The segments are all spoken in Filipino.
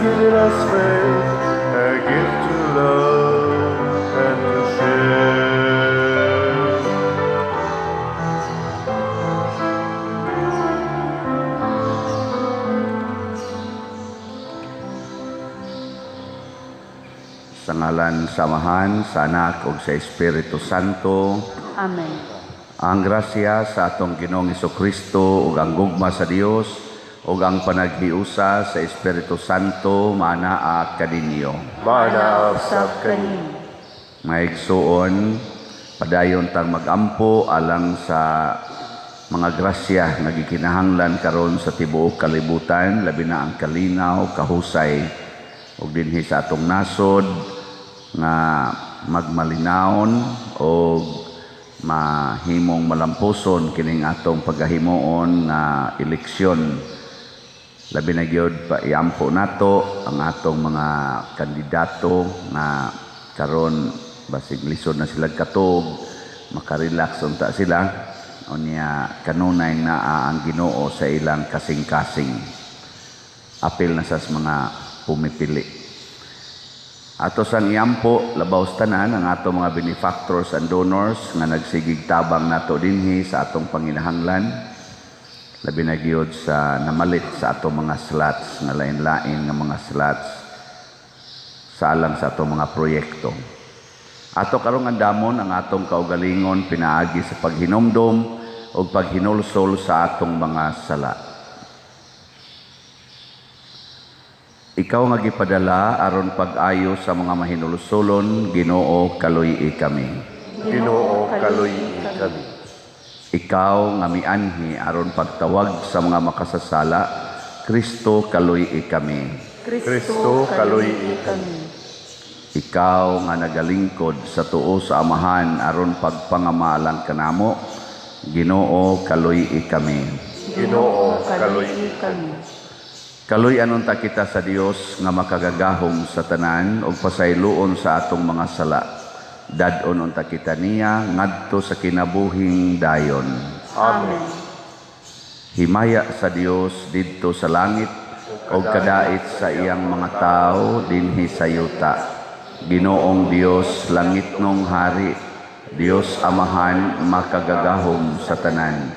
given us faith, a gift to love and to share. Sa ngalan samahan sa Anak ug sa Espiritu Santo. Amen. Ang grasya sa atong Ginoong Hesukristo ug ang gugma sa Dios ug ang panaghiusa sa Espiritu Santo manaa kaninyo. Manaa sab kaninyo. Maigsuon, padayon tang magampo alang sa mga grasya nga gikinahanglan karon sa tibuok kalibutan, labi na ang kalinaw, kahusay ug dinhi sa atong nasod nga magmalinawon o mahimong malampuson kining atong paghahimuon nga eleksyon. Labi na gyud pa iampo nato ang atong mga kandidato nga karon basig lisod na sila katog, makarelax unta sila unya kanunay na ang Ginoo sa ilang kasing-kasing. Apil na sa mga pumipili. Ato sang iampo labaw tanan ang atong mga benefactors and donors nga nagsigig tabang nato dinhi sa atong panginahanglan, labi na gyud sa namalit sa atong mga slots nga lain-lain nga mga slots sa alang sa atong mga proyekto. Ato karong andamon ang atong kaugalingon pinaagi sa paghinomdom o paghinulsol sa atong mga sala. Ikaw nga gipadala aron pag-ayo sa mga mahinulsolon, Ginoo kaluy kami. Ginoo kaluy kami. Ikaw nga mianhi aron pagtawag sa mga makasasala, Kristo kaluy kami. Kristo kaluy kami. Ikaw nga nagalingkod sa tuo sa Amahan aron pagpangamalang kanamo, Ginoo kaluy kami. Ginoo kaluy kami. Kaluy anon ta kita sa Dios nga makagagahom sa tanan ug pasayloon sa atong mga sala. Dadon unta kita niya ngadto sa kinabuhing dayon. Amen. Himaya sa Dios didto sa langit ug kadait sa iyang mga tao dinhi sa yuta. Ginoong Dios langitnong hari, Dios Amahan makagagahom sa tanan.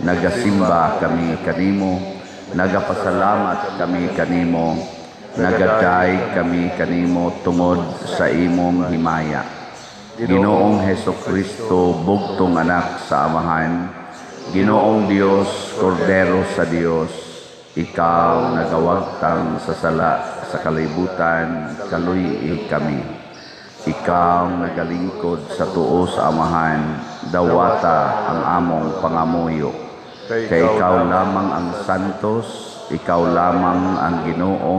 Nagasimba kami kanimo, nagapasalamat kami kanimo, nagaday kami kanimo tungod sa imong himaya. Ginoong Hesukristo, bugtong anak sa Amahan, Ginoong Dios, Kordero sa Dios, ikaw nagawagtang sa sala sa kalibutan, kaluy kami. Ikaw nagalingkod sa tuo sa Amahan, dawata ang among pangamuyo. Kay ikaw lamang ang santos, ikaw lamang ang Ginoo,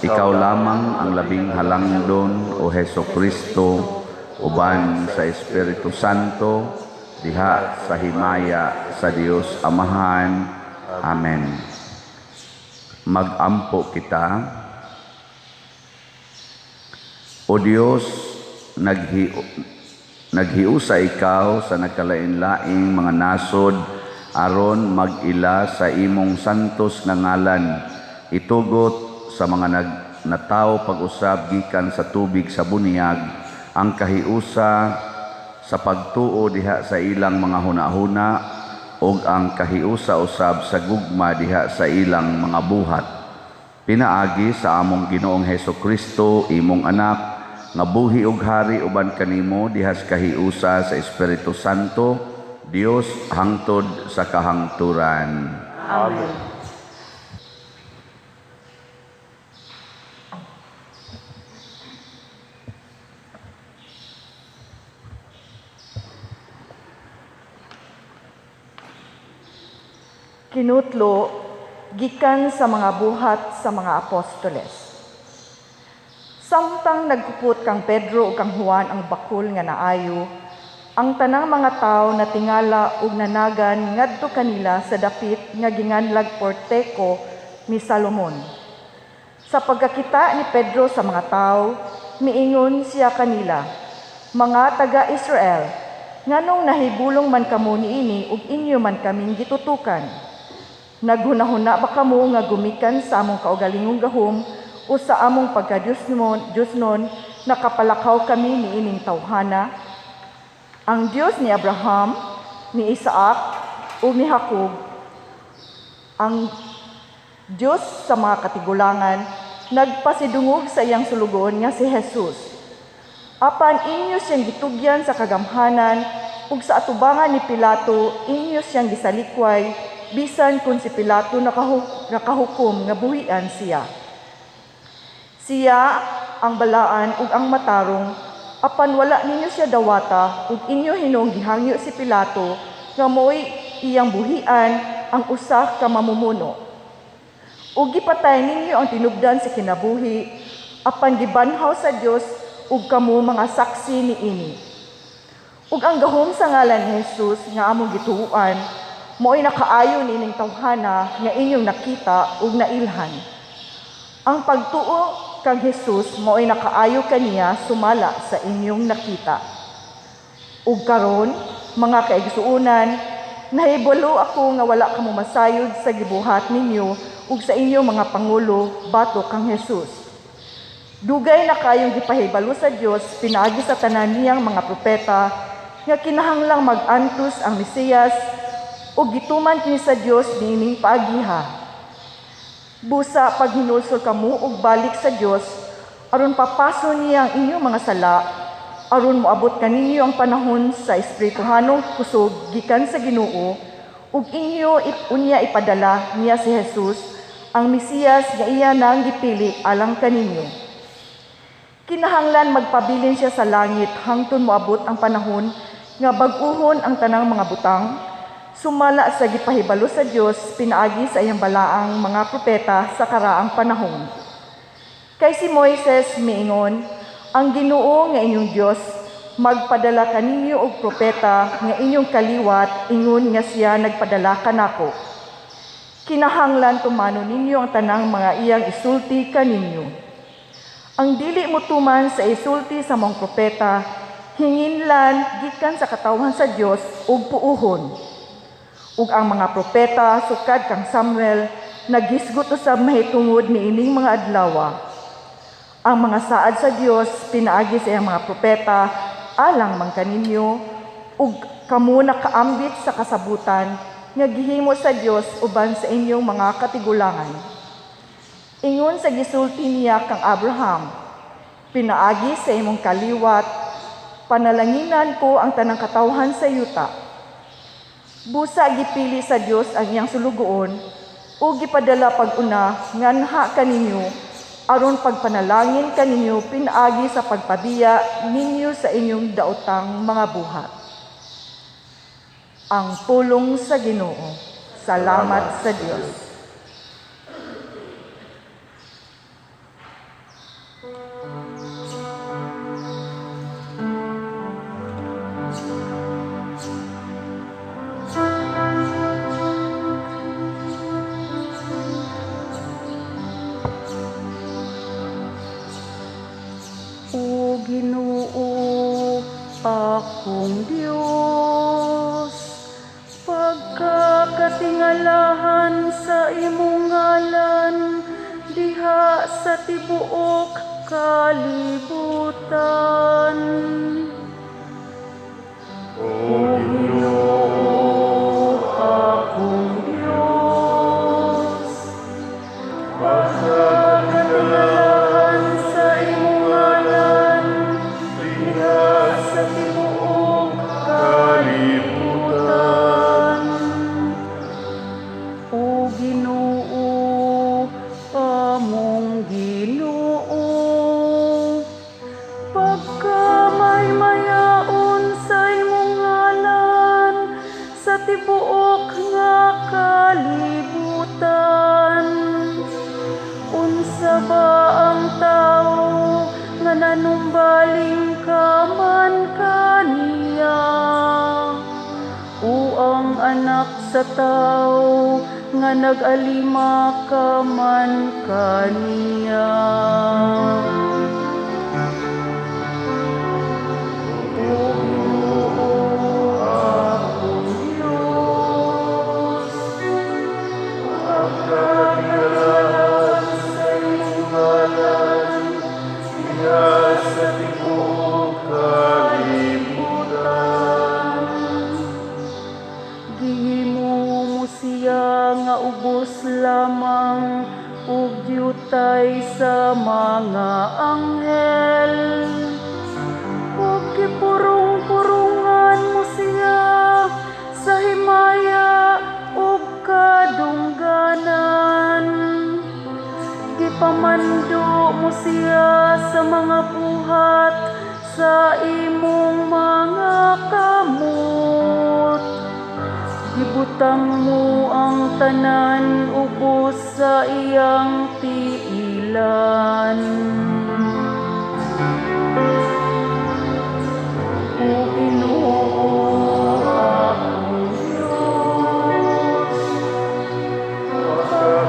ikaw lamang ang labing halangdon o Hesukristo, uban sa Espiritu Santo, diha sa himaya sa Dios Amahan. Amen. Magampo kita. O Dios, naghiusa ikaw sa nagkalain-laing mga nasod aron mag-ila sa imong santos nga ngalan, itugot sa mga natawo pag-usab gikan sa tubig sa bunyag, ang kahiusa sa pagtuo diha sa ilang mga hunahuna ug ang kahiusa usab sa gugma diha sa ilang mga buhat. Pinaagi sa among Ginoong Hesukristo, imong anak, nga buhi ug hari uban kanimo diha sa kahiusa sa Espiritu Santo, Dios hangtod sa kahangturan. Amen. Kinutlo, gikan sa mga buhat sa mga apostoles. Samtang nagkupot kang Pedro ug kang Juan ang bakul nga naayo, ang tanang mga tao na tingala ug nanagan ngadto kanila sa dapit nga ginganlag porteko ni Salomon. Sa pagkakita ni Pedro sa mga tao, miingon siya kanila, "Mga taga-Israel, nganong nahigulong man kamo niini ug inyo man kaming gitutukan? Naghunahuna ba kamo nga gumikan sa among kaugalingong gahom o sa among pagka-Diyos nun, nakapalakaw kami ni ining tawhana. Ang Diyos ni Abraham, ni Isaac, o ni Jacob, ang Diyos sa mga katigulangan, nagpasidungog sa iyang sulugon nga si Jesus. Apan inyo siyang gitugyan sa kagamhanan, ug sa atubangan ni Pilato, inyo siyang gisalikway, bisan kung si Pilato nakahukom nga buhian siya. Siya ang balaan ug ang matarong, apan wala ninyo siya dawata, ug inyo hinong gihangyo si Pilato, nga mo'y iyang buhian ang usa ka mamumuno. Ug gipatay ninyo ang tinubdan sa kinabuhi, apan gibanhaw sa Dios ug kamo mga saksi niini. Ug ang gahom sa ngalan ni Jesus nga among gituuan, mo'y nakaayo nining tawhana nga inyong nakita ug nailhan. Ang pagtuo kang Jesus mo'y nakaayo kaniya sumala sa inyong nakita. Ug karon, mga kaigsuunan, nahibalo ako nga wala kamo masayod sa gibuhat ninyo ug sa inyong mga pangulo batok kang Jesus. Dugay na kayong gipahibalo sa Dios pinaagi sa tanan niyang mga propeta nga kinahanglang mag-antos ang Mesiyas ug gituman kini sa Dios niining paagiha. Busa pag hinulsol kamo ug balik sa Dios aron papaso niya ang inyong mga sala, aron moabot kaninyo ang panahon sa espirituhanong kusog gikan sa Ginoo ug inyo unya ipadala niya si Jesus, ang Mesiyas nga iya nang gipili alang kaninyo. Kinahanglan magpabilin siya sa langit hangtod moabot ang panahon nga bag-uhon ang tanang mga butang, sumala sa gipahibalo sa Dios pinaagi sa iyang balaang mga propeta sa karaang panahon. Kay si Moises miingon, ang Ginoo nga inyong Dios magpadala kaninyo og propeta nga inyong kaliwat ingon nga siya nagpadala kanako. Kinahanglan tumano ninyo ang tanang mga iyang isulti kaninyo. Ang dili mo tuman sa isulti sa mga propeta, hinginlan gikan sa katawhan sa Dios ug puuhon. Ug ang mga propeta sukad kang Samuel nagisgot usab mahitungod niining mga adlaw. Ang mga saad sa Dios pinaagi sa iyang mga propeta alang man kaninyo ug kamo nakaambit sa kasabutan nga gihimo sa Dios uban sa inyong mga katigulangan. Ingon sa gisulti niya kang Abraham, pinaagi sa imong kaliwat, panalanginan ko ang tanang katawhan sa yuta. Busa gipili sa Dios ang iyang sulugoon o gipadala pag-una nganha kaninyo aron pagpanalangin kaninyo pinaagi sa pagpabiya ninyo sa inyong daotang mga buhat. Ang pulong sa Ginoo. Salamat sa Dios. O Ginoo, akong Dios, pagkakatingalahan sa imong ngalan, diha sa tibuok kalibutan. O Ginoo, Akong Dios, pagkakatingalahan sa imong ngalan, diha sa tibuok kalibutan. O Ginoo, among Ginoo, pagkamay-mayaon sa imong ngalan sa tibuok nga kalibutan. Unsa ba ang tao nga nanumbaling ka man kaniya? O ang anak sa tao nga nag-alima ka man kaniya? O Ginoo, akong Diyos, Pagkakatingalahan sa imong ngalan, gibutay sa mga anghel. Ug gipurong-purongan mo siya sa himaya ug kadungganan. Gipamando mo siya sa mga buhat sa imong mga kamot. Gibutang mo ang tanan ubos sa iyang tiilan. O Ginoo akong Diyos,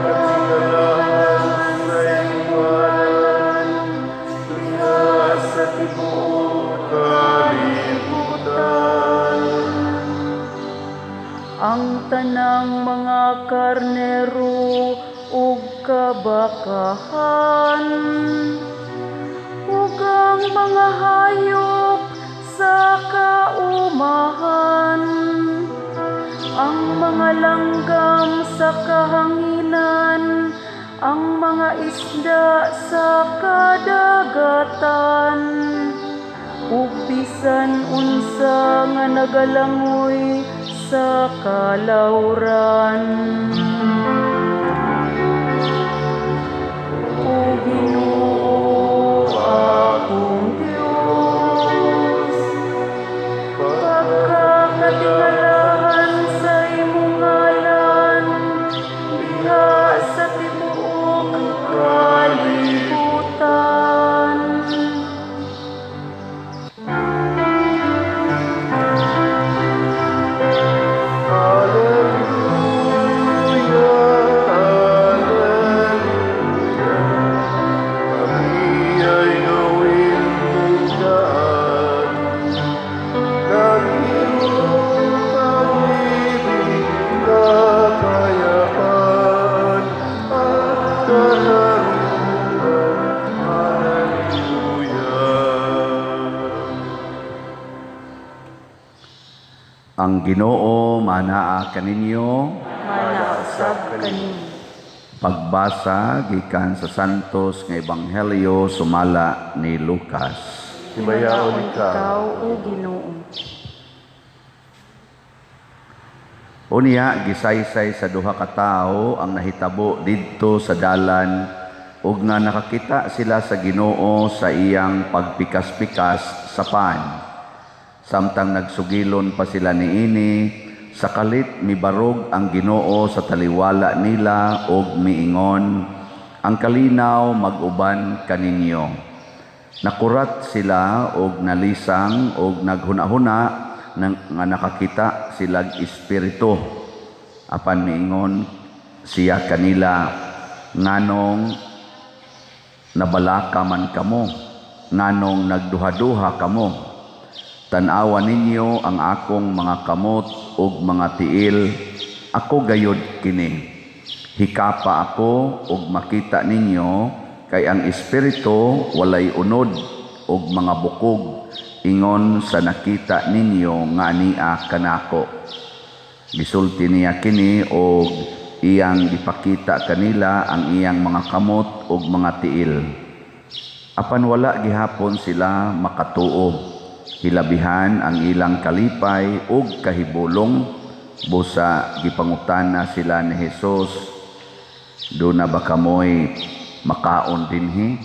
Katinggalan sa iyong ngalan, diha sa tibuok kalibutan. ang tanang mga karnero ug kabakahan, ug ang mga hayop sa kaumahan, ang mga langgam sa kahanginan, ang mga isda sa kadagatan, ug bisan unsa nga nagalangoy sa kalawran. O Ginoo akong Diyos, pagkakatingalahan sa imong ngalan, diha sa tibuok kalibutan. Ang Ginoo manaa kaninyo. Manausab kanin. Pagbasa gikan sa Santos nga Ebanghelyo sumala ni Lucas. Himayaon ka. Ikaw o Ginoo. Unya gisaysay sa duha ka tawo ang nahitabo didto sa dalan ug nga nakakita sila sa Ginoo sa iyang pagpikas-pikas sa pan. Samtang nagsugilon pa sila niini, sa kalit mibarog ang Ginoo sa taliwala nila ug miingon, ang kalinaw mag-uban kaninyo. Nakurat sila ug nalisang ug naghuna-huna nga nakakita silag espiritu. Apan miingon siya kanila, nganong nabalaka man kamo, nganong nagduha-duha kamo. Tanawa ninyo ang akong mga kamot ug mga tiil, ako gayod kini. Hikapa ako ug makita ninyo, kay ang espiritu walay unod ug mga bukog, ingon sa nakita ninyo nga ania kanako. Gisulti niya kini ug iyang gipakita kanila ang iyang mga kamot ug mga tiil. Apan wala gihapon sila makatuo. Hilabihan ang ilang kalipay ug kahibulong, busa gipangutana sila ni Jesus, do na ba kamoy makaon dinhi?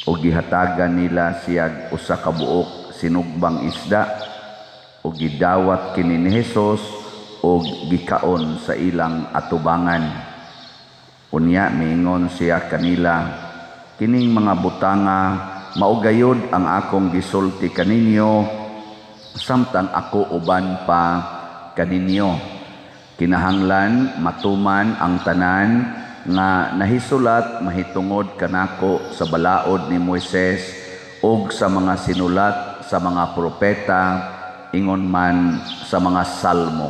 O gihatagan nila siyag usa ka buok sinugbang isda, o gidawat kini ni Jesus o gikaon sa ilang atubangan. Unya miingon siya kanila, kining mga butanga maugayod ang akong gisulti kaninyo, samtang ako uban pa kaninyo. Kinahanglan matuman ang tanan nga nahisulat mahitungod kanako sa balaod ni Moises ug sa mga sinulat sa mga propeta, ingon man sa mga salmo.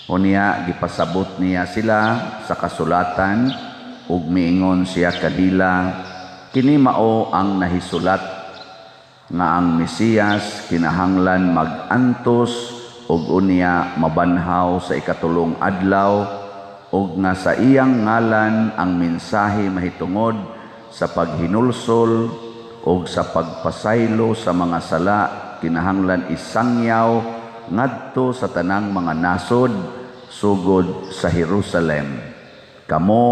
Unya gipasabot niya sila sa kasulatan ug miingon siya kadila, kini mao ang nahisulat nga ang Mesiyas kinahanglan mag-antos ug unya mabanhaw sa ikatulong adlaw ug nga sa iyang ngalan ang mensahe mahitungod sa paghinulsol ug sa pagpasaylo sa mga sala kinahanglan isangyaw ngadto sa tanang mga nasod sugod sa Jerusalem. Kamo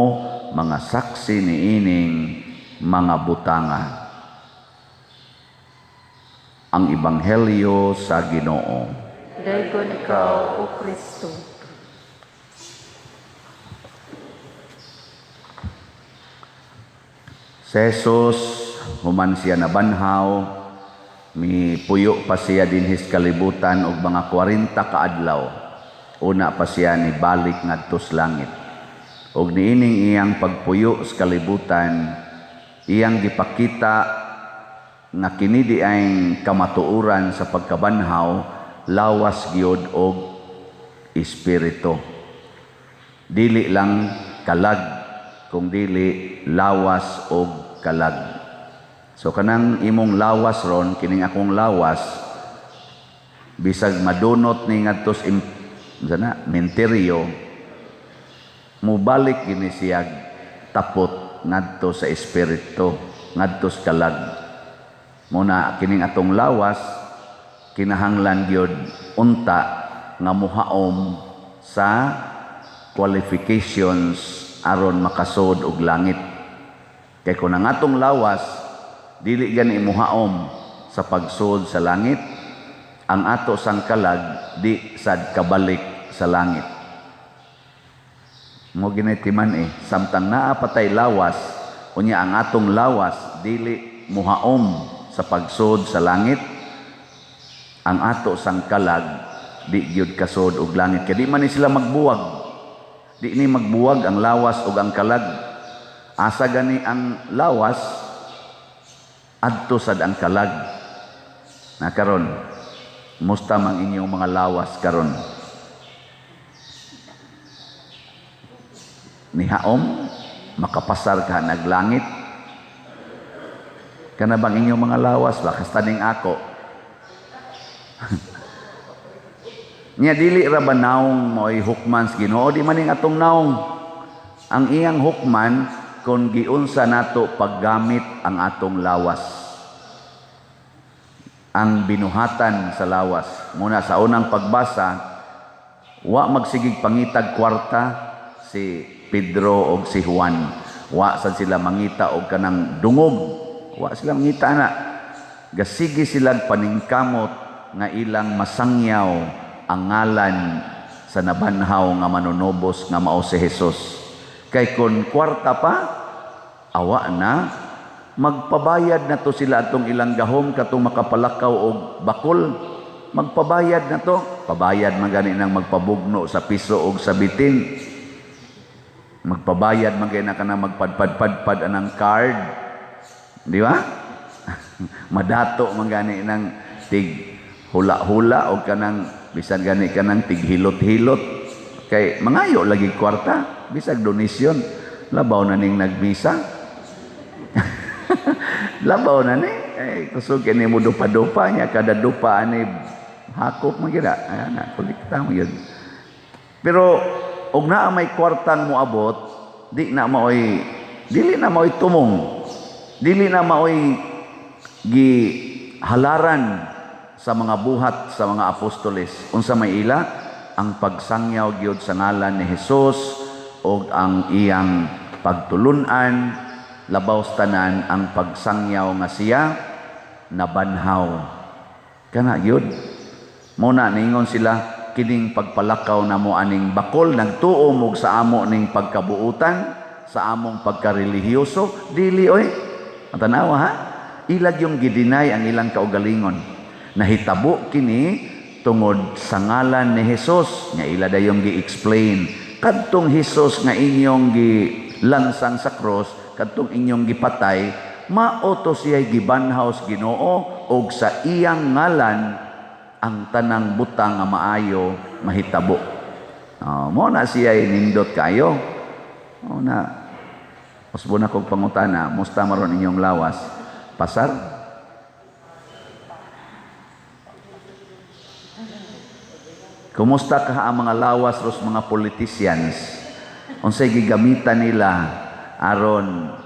mga saksi niining mga butanga. Ang Ebanghelyo sa Ginoo. Dayon ikaw, O Kristo. Si Jesus, human siya nabanhaw, mi puyo pa siya dinhis kalibutan og mga 40 ka adlaw. Una pa siya ni balik ngadto sa langit. Og niining iyang pagpuyo sa kalibutan, iyang gipakita nga kini di ay kamatuoran sa pagkabanhaw, lawas gyud og espiritu. Dili lang kalag, kung dili lawas og kalag. So kanang imong lawas ron, kining akong lawas, bisag madunot ni ngadto sa menteryo, mubalik gini siya tapot ngadto sa espiritu, ngadto sa kalag. Muna kining atong lawas, kinahanglan gyud unta nga muhaom sa qualifications aron makasud og langit. Kay kung ang atong lawas dili gani muhaom sa pagsud sa langit, ang ato sang kalag di sad kabalik sa langit. Mo ginitiman samtang naa patay lawas, unya ang atong lawas dili muhaom sa pagsud sa langit, ang ato sang kalag di gyud kasud og langit. Kay di man ni sila magbuwag. Di ni magbuwag ang lawas ug ang kalag. Asa gani ang lawas, adto sad ang kalag. Na karon, musta mang inyong mga lawas karon? Nihaom, makapasar ka naglangit. Kana bang inyong mga lawas? Bakas taning ako. Nya dili ra ba naong mo'y hukman sa Ginoo? Di maning atong naong. Ang iyang hukman kung giunsa nato paggamit ang atong lawas. Ang binuhatan sa lawas. Muna sa unang pagbasa, wa magsigig pangitag kwarta si Pedro o si Juan. Wa sad sila mangita og kanang dungog. Wa sila mangita na. Gasigi sila paningkamot nga ilang masangyaw ang ngalan sa nabanhaw nga manunobos nga mao si Jesus. Kay kun kwarta pa, awa na, magpabayad na to sila atong ilang gahom katong makapalakaw og bakol. Magpabayad na to. Pabayad man gani nang magpabugno sa piso og sa bitin. Magpabayad man gani na ka na magpadpad-padpad anang card. Di ba? Madato man gani nang tig hula-hula o kanang bisan gani kanang tighilot-hilot. Kay mangayo lagi kwarta, bisag donasyon. Labaw na ning nagmisa. Labaw na ni. Kusog kini mo dupa-dupa niya. Kada dupa ni hakop man gina. Ayan na, kulikta mo yun. Pero, og naa may kwartang moabot, dili na maoy tumong. Dili na maoy gihalaran sa mga buhat sa mga apostoles. Unsa may ila? Ang pagsangyaw gyud sa ngalan ni Jesus o ang iyang pagtulunan, labaw sa tanan ang pagsangyaw nga siya nabanhaw. Kana gyud. Muna ningon sila kining pagpalakaw na mo aning bakol nagtuo og sa amo ning pagkabuutan, sa among pagkarelihiyoso, dili oy. Matanawa ha? Ilag yung gidinay ang ilang kaugalingon. Nahitabo kini tungod sa ngalan ni Jesus. Nga ila dayong gi-explain. Kadtong Jesus nga inyong gilansang sa cross, kadtong inyong gipatay, mauto siya'y gibanhaw sa Ginoo og sa iyang ngalan ang tanang butang nga maayo mahitabo. Mo na siya'y nindot kayo. Mo na. Usbo na kong pangutana, musta maron inyong lawas? Pasar? Kumusta ka ang mga lawas ros mga politicians? Unsay gigamitan nila aron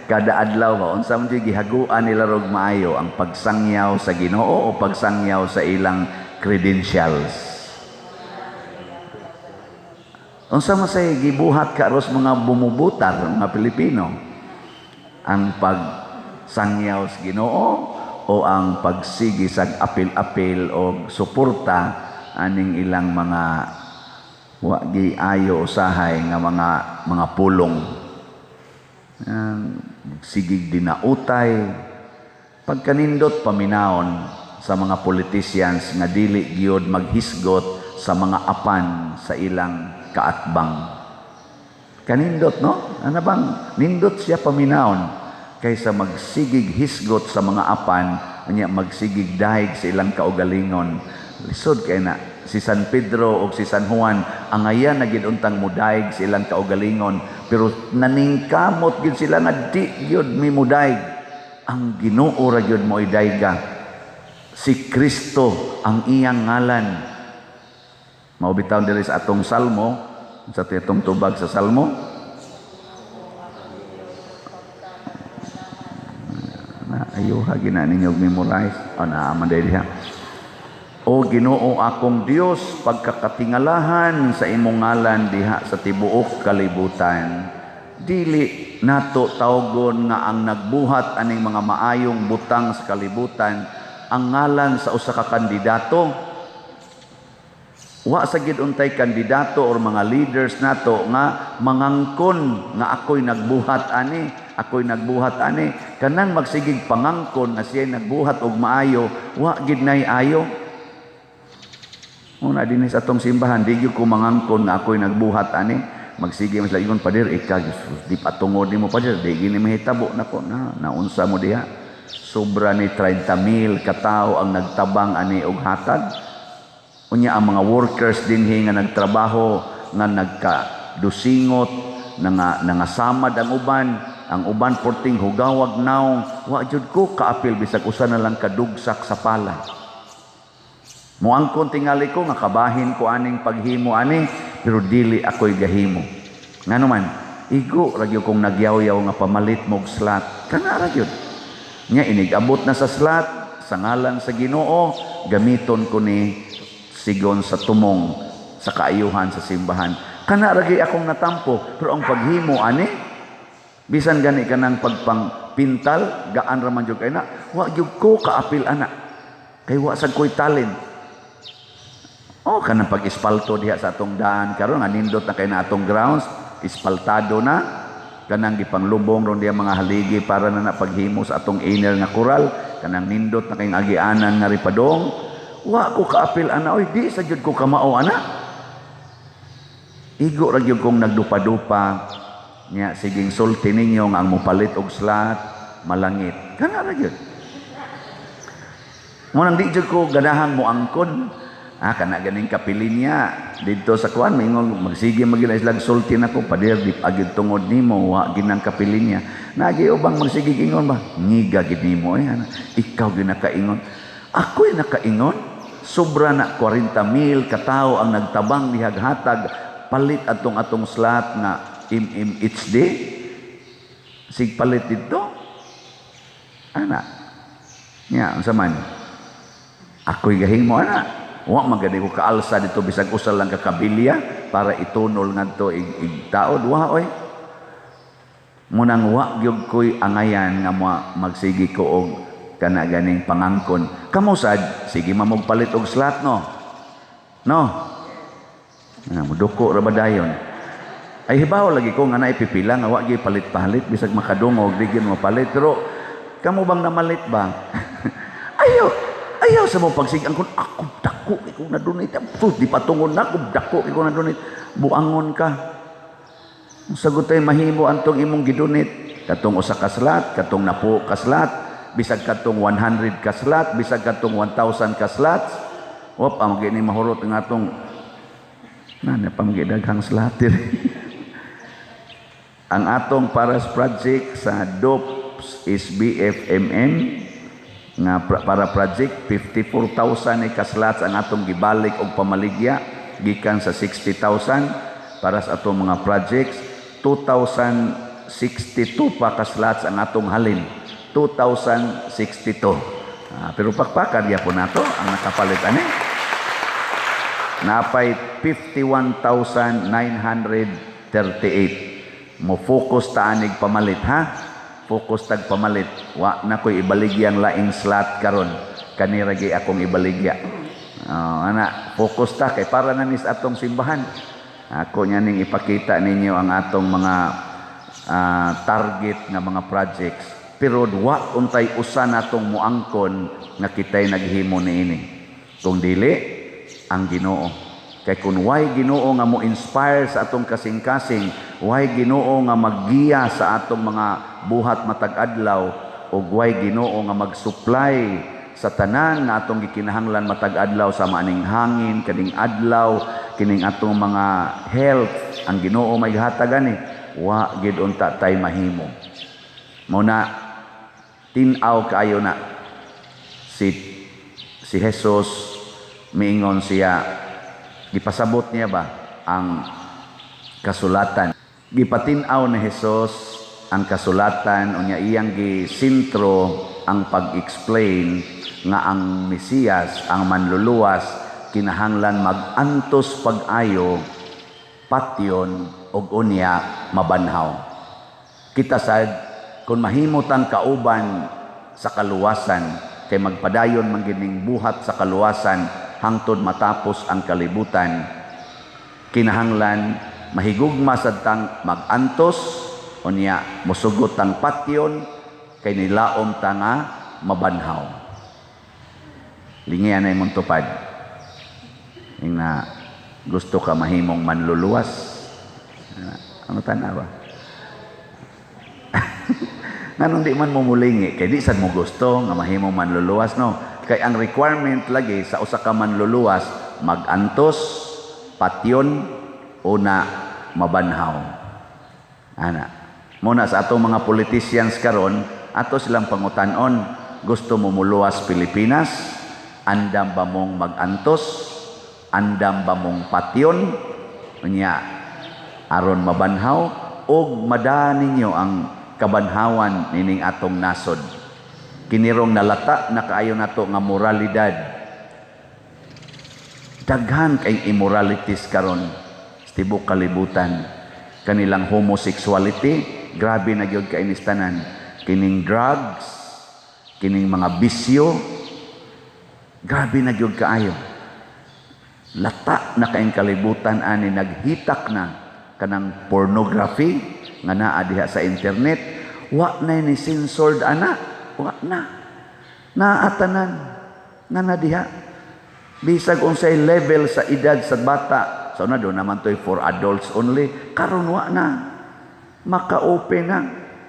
kada adlaw ba unsa man gihaguan nila rog maayo ang pagsangyaw sa Ginoo o pagsangyaw sa ilang credentials. Unsa man say gibuhat karos mga bumubutar mga Pilipino? Ang pagsangyaw sa Ginoo o ang pagsigi sa apil-apil o suporta aning ilang mga wa gi ayo usahay nga mga pulong. Sigig dinautay pagkanindot paminawon sa mga politicians nga dili gyud maghisgot sa mga apan sa ilang kaatbang. Kanindot no? Ano bang nindot siya paminawon kaysa magsigig hisgot sa mga apan anya magsigig dahig sa ilang kaugalingon. Lisod kay na si San Pedro o si San Juan ang ayan na giduntang mudayeg sa ilang kaugalingon pero naningkamot gyud sila nga di gyud mimudayeg. Ang Ginoo ra gyud mo idayga. Si Kristo ang iyang ngalan. Maubitaw diri sa atong salmo, sa atong tubag sa salmo. Ayuha gina ninyo memorize. Naaman dahil diha. O Ginoo akong Dios, pagkakatingalahan sa imong ngalan diha sa tibuok kalibutan. Dili nato tawgon nga ang nagbuhat aning mga maayong butang sa kalibutan ang ngalan sa usa ka kandidato. Wa sa gid untay kandidato or mga leaders nato nga mangangkon nga ako'y nagbuhat ani, ako'y nagbuhat ani. Kanang magsigig pangangkon nga siya nagbuhat og maayo, wa gid nay ayo. Una din sa atong simbahan, di gyud ko mangangkon nga ako'y nagbuhat ani. Magsige mas laingon pader ika di patungod nimo pader, di gini mahitabo nako na naunsa mo diha. Sobra ni 30,000 katao ang nagtabang ani og hatag. Unya ang mga workers dinhi nga nagtrabaho nga nagkadusingot nangasamad ang uban porting hugawag naong wa jud ko kaapil bisag usa na lang kadugsak sa pala. Muangkon tingali ko nga kabahin ko aning paghimo ani pero dili ako'y gahimo. Ngano man igo ra gyud kong nagyaw-yaw nga pamalit mog slat. Kana ra gyud. Nya inigabot na sa slat sa ngalan sa Ginoo gamiton ko ni sigon sa tumong sa kaayuhan sa simbahan. Kana ra gyud akong natampo pero ang paghimo ani bisan gani kanang pagpangpintal gaan ra man jud kay na wa gyud ko kaapil ana. Kay wa sad ko'y talent. Kanang pag-ispalto diha sa atong daan karon nga nindot na kay na atong grounds, ispaltado na kanang gipanglubong ron diha mga haligi para na paghimo sa atong inner nga koral, kanang nindot na kay agianan nga ripadong. Wa ko kaapil ana oy, di sa jud ko kamao ana. Igo ra gyud kong nagdupa-dupa nya siging sulti ninyo nga ang mopalit og slat malangit. Kana ra gyud. Munang di jud ko ganahan mo angkon. Kana ganing kapilin niya dito sa kuan mingon magsige magila islag sulti nako pader di agid tungod nimo wa ginang kapilin niya nagi ubang magsige ingon ba ngiga gid nimo ikaw ginakaingon ako'y nakaingon sobra na 40,000 katao ang nagtabang dihaghatag palit atong slat nga HD sig palit dito ana nya unsa man ako'y gahimo ana. Wa magani ko kaalsa dito bisag usal lang kakabilya para itunol ngadto igtaod wa oy. Munang wa gyud koy angayan nga magsigi ko og kana ganing pangangkon. Kamo sad sige mamugpalit og slat no. No. Muduko ra ba dayon? Ay hibaw lagi ko nga naipipila nga wa gyud palit-palit bisag makadungog di gyud mapalit pero kamo bang namalit ba? Ayaw sa mo pagsig angkon ako dako ikaw na donate di patungon na ako dako ikaw na donate buangon ka sagutay mahimo antong imong gidonate katong usa ka slat katong napo ka slat bisag katong 100 ka slat bisag katong 1,000 ka slats wap ang gini mahurot nga atong na pamgidaghang slat ang atong paras project sa DOPS is BFMM nga para project 54,000 ni kaslats ang atong gibalik og pamaligya gikan sa 60,000 para sa atong mga projects. 2062 pa ka slots ang atong halin. 2062. Pero pakpakan po nato ang nakapalit ani. Napay 51,938. Mo focus ta anig pamalit ha. Focus tag pamalit. Wa na koy ibaligya ang laing slot karon. Kani ra gyud akong ibaligya. Ana, focus ta kay para na nis atong simbahan. Ako nya ning ipakita ninyo ang atong mga target nga mga projects. Pero wa untay usa natong muangkon nga kitay naghimo niini. Kung dili ang Ginoo. Kay kun way Ginoo nga mo inspire sa atong kasing-kasing, way Ginoo nga maggiya sa atong mga buhat matag adlaw, ug way Ginoo nga mag-supply sa tanan nga atong gikinahanglan matag adlaw sa maning hangin, kaning adlaw, kining atong mga health, ang Ginoo may hatag ani, wa gid unta tay mahimo. Muna tin-aw kaayo na si Jesus, miingon siya, gipasabot niya ba ang kasulatan. Gipatin-aw ni Jesus ang kasulatan, unya iyang gisintro ang pag-explain nga ang Mesiyas, ang manluluwas, kinahanglan mag-antos pag-ayo, patyon, og unya mabanhaw. Kita sad, kung mahimutang kauban sa kaluwasan, kay magpadayon man gining buhat sa kaluwasan hangtod matapos ang kalibutan, kinahanglan mahigugma sad tang mag-antos, unya mosugot tang patyon, kay nilaom ta nga mabanhaw. Lingian ay mong tupad. Yung na gusto ka mahimong manluluwas. Ano tanawa? Nganong di man mo mulingi, kay di sad mo gusto nga mahimong manluluwas, no? Kay ang requirement lagi sa usa ka manluluwas, mag-antos, patyon, una mabanhaw. Ana. Muna sa atong mga politicians karon, ato silang pangutan-on, gusto mo muluwas Pilipinas? Andam ba mong mag-antos? Andam ba mong patyon? Unya, aron mabanhaw? O madaan ninyo ang kabanhawan nining atong nasod. Kinirong nalata na kaayo nato nga moralidad. Daghan kay immoralities karon sa tibuok kalibutan. Kanilang homosexuality, grabe na gyud kay inistanan. Kining drugs, kining mga bisyo, grabe na gyud kaayo. Lata na kaing kalibutan ani, naghitak na kanang pornography nga naa diha sa internet. Wa na ni censored ana, wa na. Naatanan nga na diha. Bisag unsay level sa edad sa bata. So na do naman toy for adults only. Karon wa na. Maka-open na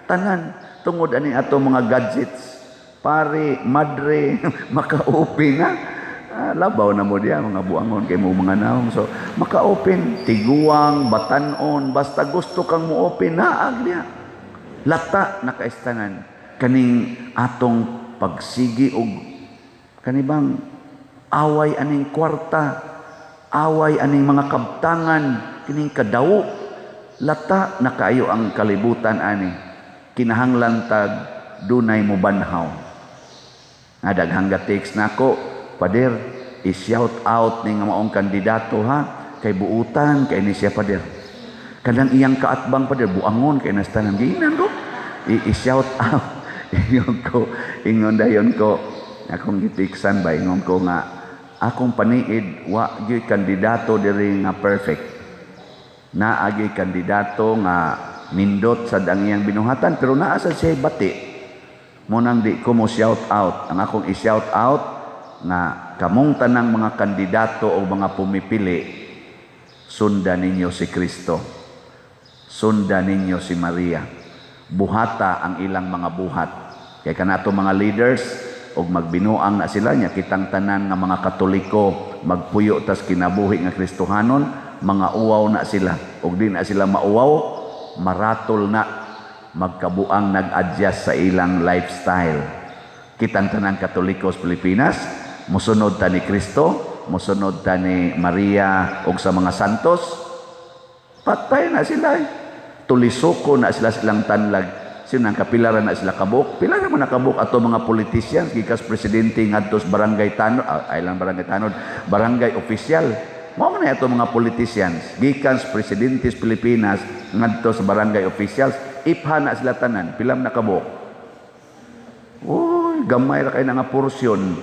tanan tungod ani ato mga gadgets. Pare, madre, maka-open na. Labaw na mo diya mga buangon kay mo mga naong. So maka-open, tiguang, batanon, basta gusto kang mo-open naag diya. Lata nakaistanan kaning atong pagsigi og kanibang away aning kwarta, away aning mga kabtangan, kining kadawo. Lata na kaayo ang kalibutan ani. Kinahanglan tag dunay mo banhaw. Daghang text nako, pader, i-shout out ning maong kandidato ha, kay buutan kay ni siya pader. Kadang iyang kaatbang pader buangon kay nastanan ginan ko. I-shout out. Ingon dayon ko akong gitiksan ba, ingon ko nga akong paniid wa gyud kandidato diri nga perfect. Naagi kandidato nga nindot sa dangyang binuhatan pero naa sa siya bati. Munang di ko mo shout out. Ang akong i-shout out na kamong tanang mga kandidato o mga pumipili, sundan ninyo si Kristo. Sundan ninyo si Maria. Buhata ang ilang mga buhat. Kaya kanato mga leaders, og magbinuang na sila nya kitang tanan nga mga Katoliko magpuyo tas kinabuhi nga Kristohanon, mga uwaw na sila. Og di na sila mauwaw, maratol na magkabuang nag-adjust sa ilang lifestyle. Kitang tanan Katoliko sa Pilipinas, musunod ta ni Kristo, musunod ta ni Maria og sa mga santos, Patay na sila. Tulisoko na sila silang tanlag. Sinang kapilaran na sila kabuk. Pilaran mo na kabuk ato mga politicians, gikas presidente ngadto sa barangay tanod, lang barangay tanod, barangay official. Mao man ato mga politicians, gikas presidente sa Pilipinas ngadto sa barangay officials, ipha na sila tanan, pilam na kabuk. Uy, gamay ra kay na nga porsyon.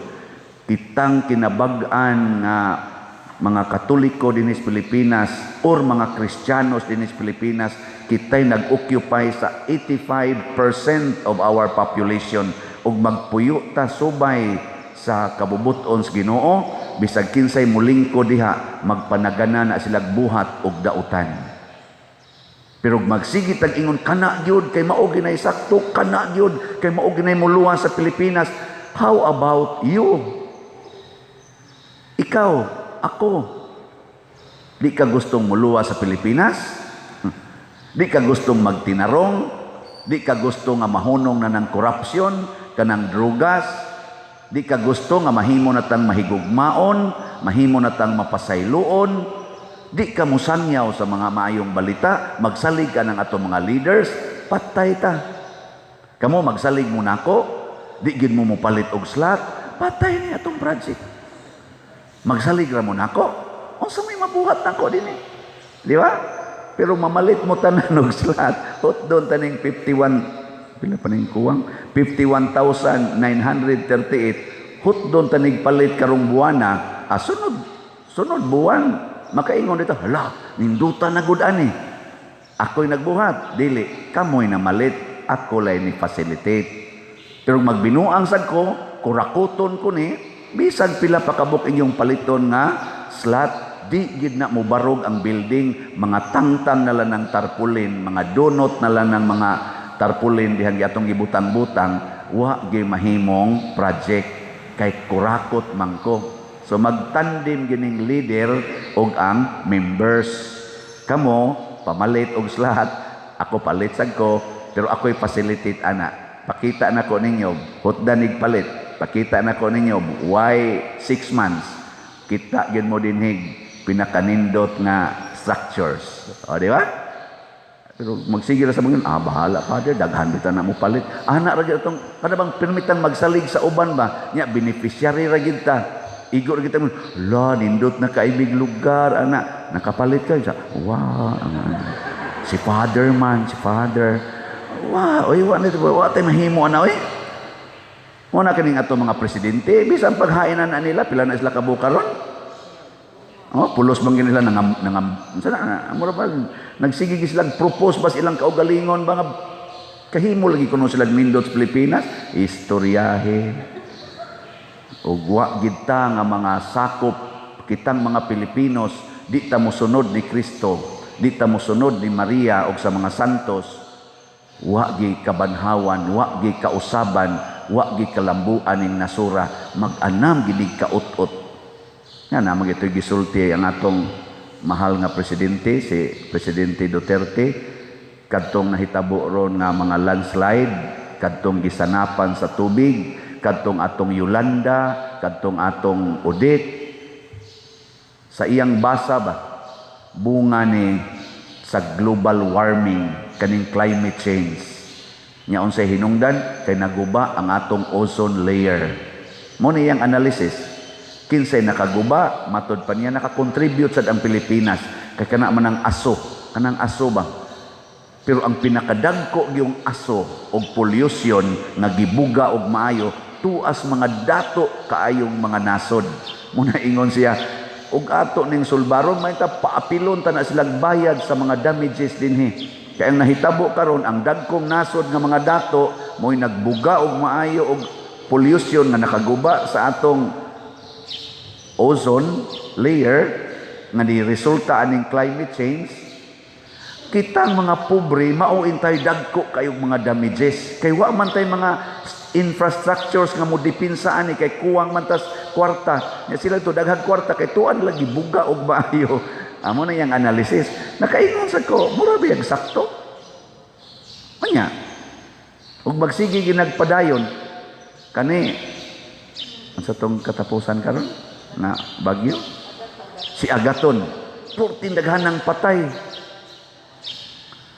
Kitang kinabag-an nga mga Katoliko dinis Pilipinas or mga Kristiyanos dinis Pilipinas, kita'y nag-occupy sa 85% of our population ug magpuyo ta subay sa kabubuton sa Ginoo bisag kinsay mulingko diha magpanagana na silang buhat ug dautan. Pero magsigit ang ingon kana gyud kay mao ginay sakto, kana gyud kay mao ginay muluwa sa Pilipinas. How about you? Ikaw, ako, di ka gustong muluwa sa Pilipinas? Di ka gustong magtinarong, di ka gusto nga mahunong na ng korupsyon, kanang drugas, di ka gusto nga mahimo na tang mahigugmaon, mahimo na tang mapasayloon, di ka musangyaw sa mga maayong balita, magsalig ka ng ato mga leaders, patay ta. Kamo magsalig mo nako, di gid mo mupalit og slot, patay ni atong project. Magsalig ra mo nako, unsa may mabuhat nako dinhi? Di ba? Pero mamalit mo tanan og slot, hot doon taning 51, pila pa ning kuwang? 51,938, hot doon tanig palit karong buwana, sunod buwan, makaingon dito, hala, ninduta na gud ani. Ako'y nagbuhat, dili, kamoy na malit, ako lay ni facilitate. Pero magbinuang sad ko, kurakuton ko ni, bisag pila pa kabuk inyong paliton nga slot, di gid na mo barog ang building, mga tangtang na lang ng tarpulin, mga donut na lang ng mga tarpulin dihang atong gibutang-butang, wa gi mahimong project kay kurakot mangko. So magtandim gining leader og ang members. Kamo pamalit og slot, ako palit sad ko, pero ako'y facilitate ana. Pakita na ko ninyo, hutdanig palit. Pakita na ko ninyo, why 6 months? Kita gid mo dinhig pinakanindot nga structures. O, di ba? Pero magsigil sa mga, bahala, Father, daghan bita na mo palit. Anak ra gyud itong, kada bang permitan magsalig sa uban ba? Nya, beneficiary ra gyud ta. Igo ra gyud ta, nindot na kaibig lugar, anak. Nakapalit ka, wow, si Father man, si Father. Wow, oy, wa tayo mahimo na, oy. Muna kaning ato mga presidente, bisan paghainan na nila, pila na sila kabukaron. Pulos bang nila nagsigig silang propose ba silang kaugalingon ba nga kahimo lagi kuno sila nindot sa Pilipinas, istoryahe ug wa gid ta nga mga sakop kitang mga Pilipinos, di ta mosunod ni Kristo, di ta mosunod ni Maria ug sa mga santos, wa gi kabanhawan, wa gi kausaban, wa gi kalambuan ning nasura, mag-anam gid kaut-ut. Nga naman ito'y gisulti ang atong mahal nga presidente, si Presidente Duterte, kadtong nahitabo ron nga mga landslide, kadtong gisanapan sa tubig, kadtong atong Yolanda, kadtong atong Odette. Sa iyang basa ba, bunga ni sa global warming, kaning climate change. Nya unsay hinungdan, kay naguba ang atong ozone layer. Mo ni iyang analysis. Kinsay nakaguba, matod pa niya nakakontribute sa ang Pilipinas kay kana man ang aso, kanang aso ba. Pero ang pinakadagko yung aso og pollution nga gibuga og maayo tuas mga dato kaayong mga nasod. Muna ingon siya, og ato ning sulbaron may ta paapilon ta na silang bayad sa mga damages dinhi. Kaya ang nahitabo karon ang dagkong nasod nga mga dato mo'y nagbuga og maayo og pollution nga nakaguba sa atong ozone layer nga ni resulta aning climate change. Kitang mga pobre mao intay dagko kayong mga damages kay wa man tay mga infrastructures nga mo dipinsa ani kay kuwang man tas kwarta nya sila to daghang kwarta kay tuan lagi buga og maayo. Amo na yang analysis nakaingon sa ko mura biyag sakto anya ug magsige ginagpadayon kani sa tong katapusan karon na bagyo si Agaton 14 daghanang patay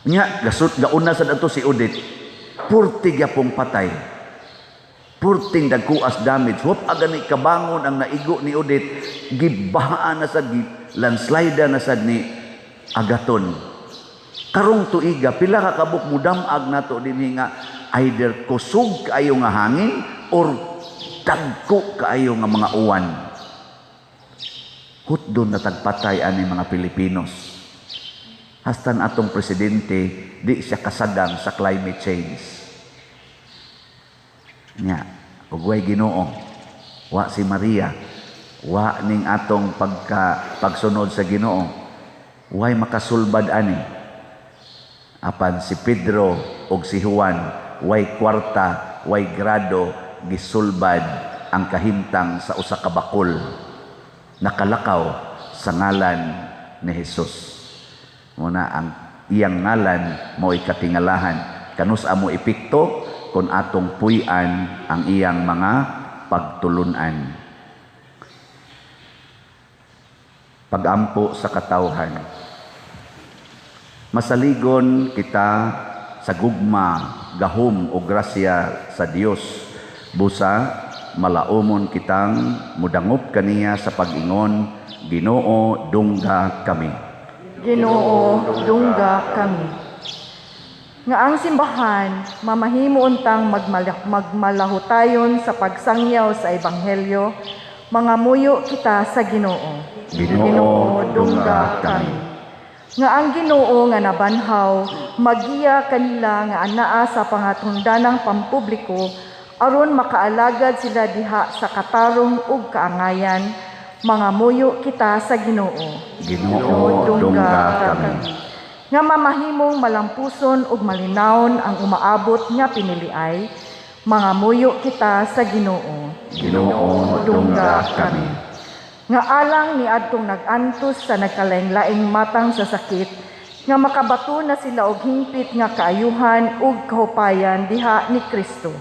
Nya, gauna sa dato si Odette, purtig yapong patay. Purting dagkuas damage. Huwag agani kabangon ang naigo ni Odette, gibahaan na sad, landslide na sad ni Agaton. Karong tuiga, pila ka kabuk mudamag na to din nga, either kusog kaayo nga hangin, or dagko kaayo nga mga uwan. Hutdon na tagpatay ani mga Pilipinos. Hastan atong presidente, di siya kasadang sa climate change. Nya, ugway Ginoo, wa si Maria, wa ning atong pagsunod sa Ginoo, way makasulbad ani. Apan si Pedro ug si Juan, way kwarta, way grado, gisulbad ang kahimtang sa usa ka bakol, nakalakaw sa ngalan ni Jesus. Muna ang iyang ngalan mo ikatingalahan. Kanus amo epekto kung atong puy-an ang iyang mga pagtulunan. Pagampo sa katawhan. Masaligon kita sa gugma, gahom o grasya sa Dios. Busa, malaumon kitang mudangop kaniya sa pag-ingon, Ginoo, dungga kami. Ginoo, dungga kami. Nga ang simbahan, mamahimo untang magmalahutayon sa pagsangyaw sa Ebanghelyo, mga muyo kita sa Ginoo. Ginoo, dungga kami. Nga ang Ginoo nga nabanhaw, magiya kanila nga anaa sa pangatundanang pampubliko, aron makaalagad sila diha sa katarong ug kaangayan, mga muyo kita sa Ginoo. Ginoo, dungga kami. Nga mamahimong malampuson ug malinawon ang umaabot nga piniliay, mga muyo kita sa Ginoo. Ginoo, dungga kami. Nga alang ni adtong nag-antos sa nagkalaing-laing matang sa sakit, nga makabato na sila og hingpit nga kaayuhan ug kahupayan diha ni Kristo,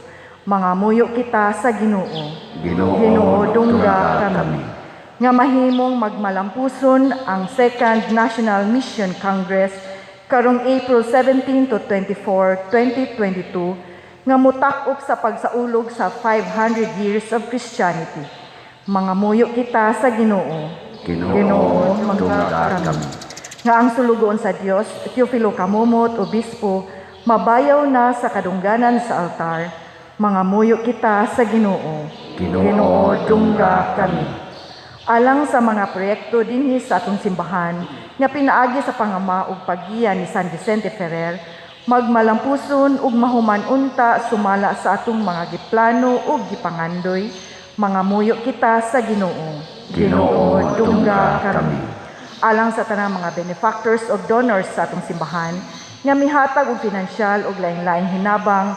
mga muyo kita sa Ginoo. Ginoo, dungga kami. Nga mahimong magmalampuson ang Second National Mission Congress karong April 17 to 24, 2022 nga mutak-op sa pagsaulog sa 500 years of Christianity. Mga muyo kita sa Ginoo. Ginoo, dungga kami. Nga ang sulugoon sa Dios, Teofilo Kamumot, Obispo, mabayaw na sa kadungganan sa altar. Mga muyo kita sa Ginoo. Ginoo, dungga kami. Alang sa mga proyekto dinhi sa atong simbahan nga pinaagi sa pangama ug paggiya ni San Vicente Ferrer, magmalampuson ug mahuman unta sumala sa atong mga giplano ug gipangandoy, mga muyo kita sa Ginoo. Ginoo, dungga kami. Alang sa tanang mga benefactors ug donors sa atong simbahan nga mihatag og pinansyal ug lain-laing hinabang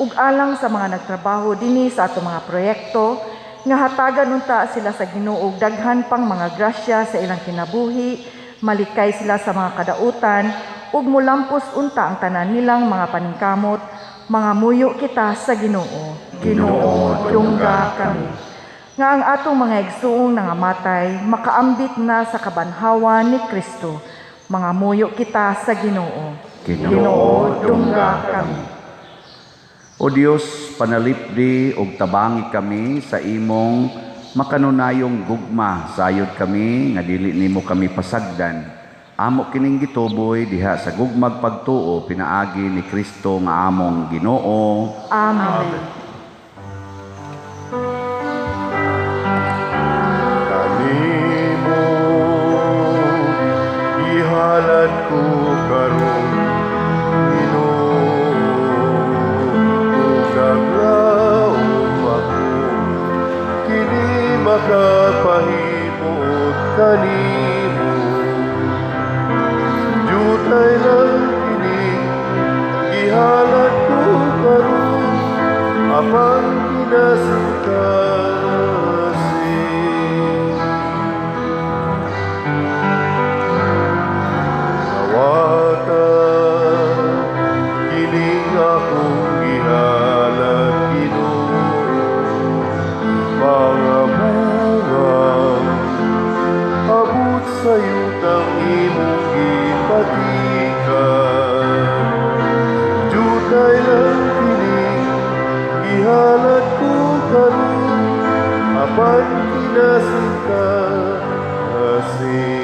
ug alang sa mga nagtrabaho dinhi sa atong mga proyekto, nga hatagan unta sila sa Ginoo og daghan pang mga grasya sa ilang kinabuhi, malikay sila sa mga kadautan, ug mulampos unta ang tanan nilang mga paningkamot, mga muyo kita sa Ginoo. Ginoo, dungga kami. Nga ang atong mga igsuong nangamatay, makaambit na sa kabanhawan ni Kristo, mga muyo kita sa Ginoo. Ginoo, dungga kami. O Dios, panalipdi ug tabangi kami sa imong makanunayong gugma. Sayod kami nga dili nimo kami pasagdan. Amo kining gituboy diha sa gugmag pagtuo pinaagi ni Kristo nga among Ginoo. Amen. Kanimo ihalad ko karon, Ginoo, ugagraon ako, kini makapahimot kanimo. Jutay lang kini ihalad ko karon, apang kinasikasin. Nawata kining akong gihalad, Ginoo, mga bunga abot sa yutang imong gipatikan. kami apan kinasinta asin.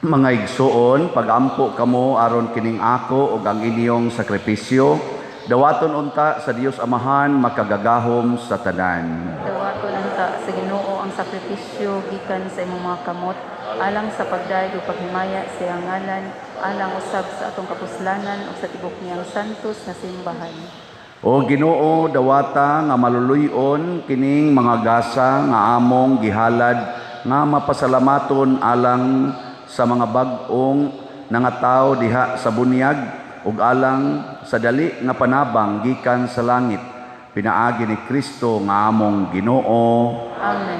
Mga igsuon, pagampo kamo aron kining ako ug ang inyong sakripisyo, dawaton unta sa Dios Amahan makagagahom sa tanan. Dawaton unta sa Ginoo ang sakripisyo gikan sa imong mga kamot, alang sa pagdayeg ug paghimaya sa iyang ngalan, alang usab sa atong kapuslanan ug sa tibok niyang santos nga simbahan. O Ginoo, dawata nga maluluyon kining mga gasa nga among gihalad nga mapasalamaton alang sa mga bag-ong nangataw diha sa bunyag ug alang sa dali nga panabang gikan sa langit. Pinaagi ni Kristo nga among Ginoo. Amen.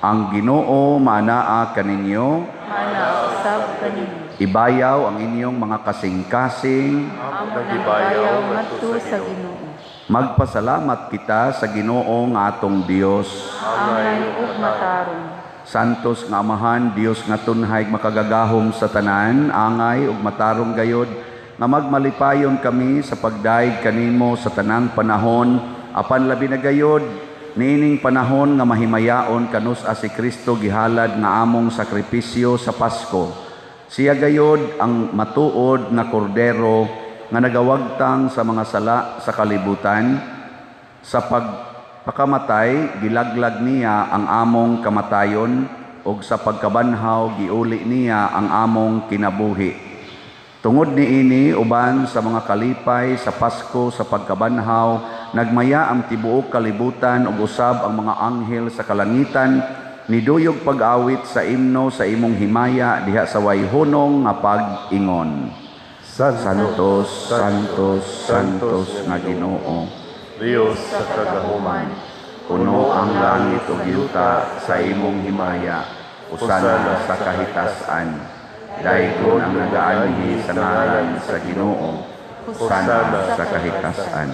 Ang Ginoo manaa kaninyo. Mana usab kaninyo. Ibayaw ang inyong mga kasing-kasing. Amo nagbayaw ngadto sa Ginoo. Magpasalamat kita sa Ginoo nga atong Dios. Angay ug matarong. Santos nga Amahan, Dios nga tunhay makagagahom sa tanan, angay ug matarong gayod, nga magmalipayon kami sa pagdaig kanimo sa tanang panahon, apan labi na gayod, niining panahon nga mahimayaon kanus si Kristo gihalad nga among sakripisyo sa Pasko. Siya gayod ang matuod nga kordero nga nagawagtang sa mga sala sa kalibutan, sa pakamatay, gilaglag niya ang among kamatayon, ug sa pagkabanhaw, giuli niya ang among kinabuhi. Tungod niini, uban sa mga kalipay sa Pasko sa pagkabanhaw, nagmaya ang tibuok kalibutan ug usab ang mga anghel sa kalangitan, niduyog pag-awit sa imno sa imong himaya diha sa wayhunong nga pag-ingon. Santos, Santos, Santos nga Ginoo, Diyos sa kagahuman, puno ang langit ug yuta sa imong himaya, usana sa kahitasan. Daygon ang nagaanhi sa ngalan sa Ginoo, usana sa kahitasan.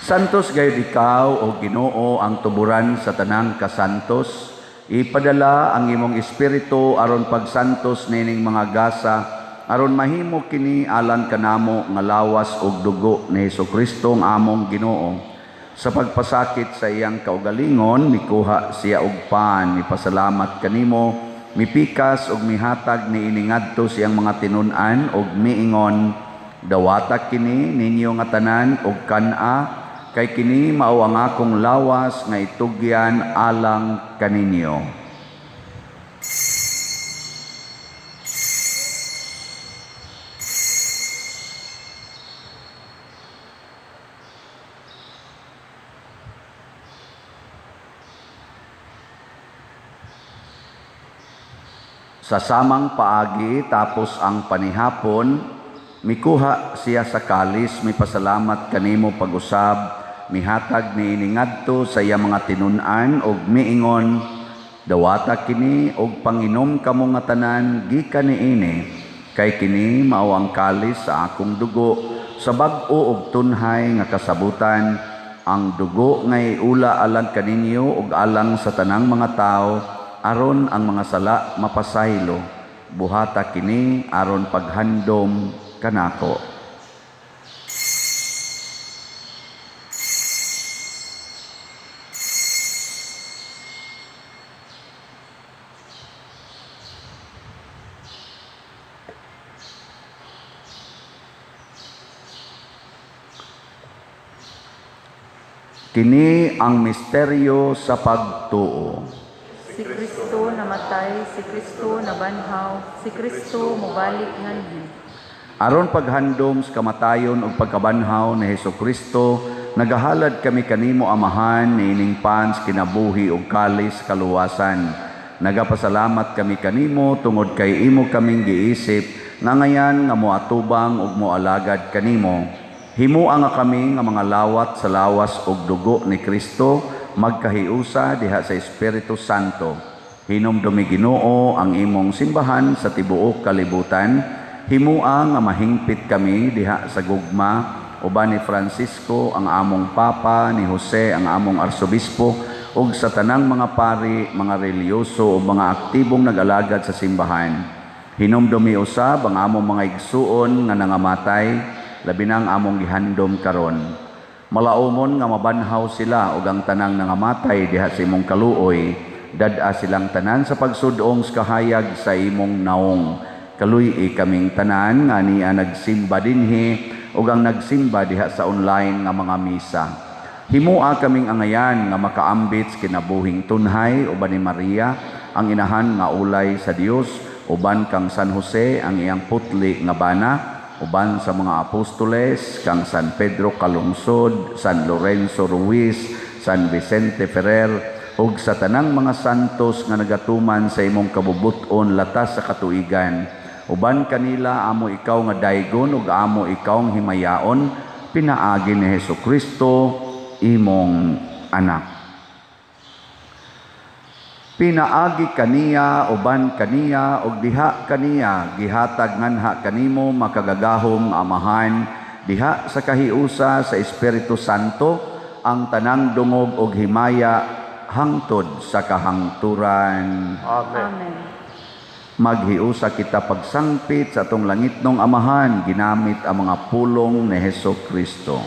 Santos gayud ikaw o Ginoo ang tuburan sa tanang kasantos. Ipadala ang imong espiritu aron pagsantos nining mga gasa, aron mahimo kini alang kanamo nga lawas ug dugo ni Hesukristo nga among Ginoo. Sa pagpasakit sa iyang kaugalingon, mikuha siya og pan, mipasalamat kanimo, mipikas ug mihatag niini ngadto siyang mga tinun-an ug miingon, dawata kini ninyo nga tanan ug kana, kay kini mao ang akong lawas nga itugyan alang kaninyo. Sa samang paagi tapos ang panihapon, mikuha siya sa kalis, mipasalamat kanimo pag-usab, mihatag niini ngadto sa iya mga tinun-an ug miingon, dawata kini og panginom kamo nga tanan gikan niini, kay kini mao ang kalis sa akong dugo, sa bag-o ug tunhay nga kasabutan, ang dugo nga iula alang kaninyo ug alang sa tanang mga tao, aron ang mga sala mapasaylo. Buhata kini aron paghandom kanako. Kini ang misteryo sa pagtuo. Si Kristo namatay, si Kristo nabanhaw, si Kristo mobalik nganhi. Aron paghandom sa kamatayon ug pagkabanhaw ni Hesukristo, nagahalad kami kanimo Amahan niining pans kinabuhi ug kalis kaluwasan. Nagapasalamat kami kanimo tungod kay imo kaming giisip nga ngayan nga moatubang ug moalagad kanimo. Himua nga kami nga mga lawat sa lawas ug dugo ni Kristo magkahiusa diha sa Espiritu Santo. Hinumdumi Ginoo ang imong simbahan sa tibuok kalibutan. Himua nga mahingpit kami diha sa gugma uban ni Francisco ang among Papa, ni Jose ang among Arsobispo ug sa tanang mga pari, mga reliyoso ug mga aktibong nag-alagad sa simbahan. Hinumdumi usab ang among mga igsuon nga nangamatay, labi nang among gihandom karon. Malaumon nga mabanhaw sila ug ang tanang nangamatay diha sa imong kaluoy, dad-a silang tanan sa pagsudong sa kahayag sa imong naong. Kaluy kaming tanan nga niya nagsimba dinhi ug ang nagsimba diha sa online nga mga misa. Himua kaming angayan nga makaambit sa kinabuhing tunhay uban ni Maria ang inahan nga ulay sa Dios, uban kang San Jose ang iyang putli nga bana, uban sa mga apostoles kang San Pedro Calungsod, San Lorenzo Ruiz, San Vicente Ferrer ug sa tanang mga santos nga nagatuman sa imong kabubuton latas sa katuigan. Uban kanila amo ikaw nga daygon ug amo ikaw ang himayaon, pinaagi ni Hesukristo imong anak. Pinaagi kaniya, uban kaniya, ug diha kaniya, gihatag nganha kanimo makagagahom amahan, diha sa kahiusa sa Espiritu Santo, ang tanang dungog ug himaya, hangtod sa kahangturan. Amen. Amen. Maghiusa kita pagsangpit sa atong langitnong amahan, ginamit ang mga pulong ni Hesukristo.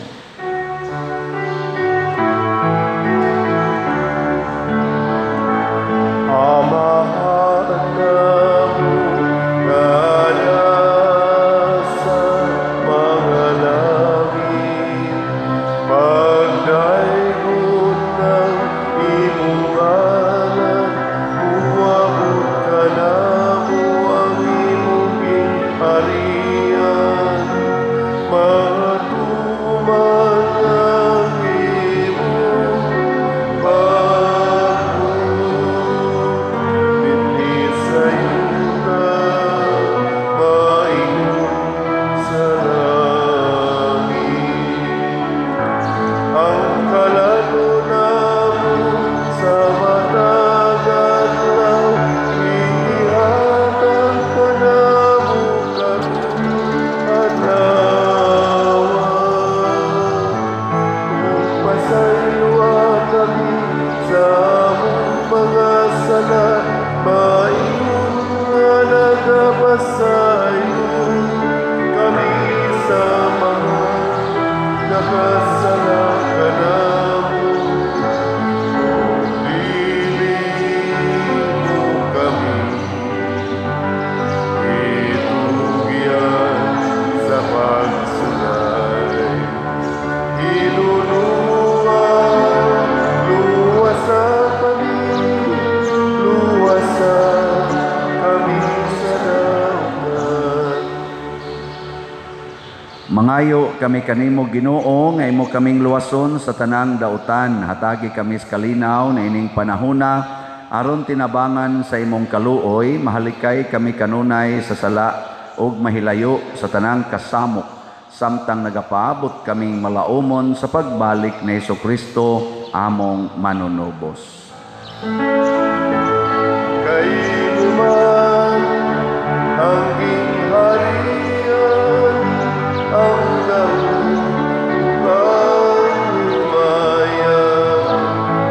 Mangayo kami kanimo Ginoo nga imo kaming luwason sa tanang dautan, hatagi kami sa kalinaw na ining panahona aron tinabangan sa imong kaluoy, mahalikay kami kanunay sa sala ug mahilayo sa tanang kasamok, samtang nagapaabot kaming malaumon sa pagbalik ni Hesukristo among manunubos. Kayo man ang gingharian, ang dahon kalumayan,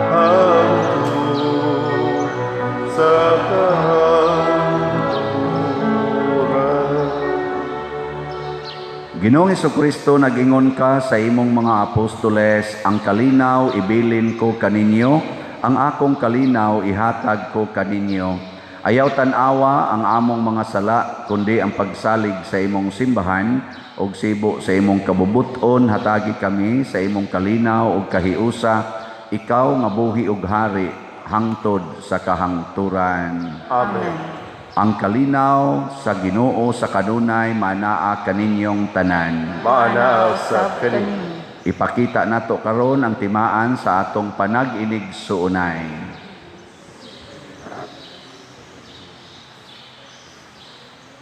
ang tuon sa kahangturan. Ginoong Hesukristo, nag-ingon ka sa imong mga apostoles, ang kalinaw ibilin ko kaninyo, ang akong kalinaw ihatag ko kaninyo. Ayaw tan-awa ang among mga sala, kundi ang pagsalig sa imong simbahan, ug sibo sa imong kabubuton, hatagi kami sa imong kalinaw ug kahiusa, ikaw nga buhi ug hari, hangtod sa kahangturan. Amen. Ang kalinaw sa Ginoo sa kanunay manaa kaninyong tanan. Maana sa kanimo. Ipakita nato karon ang timaan sa atong panag-inig suunay.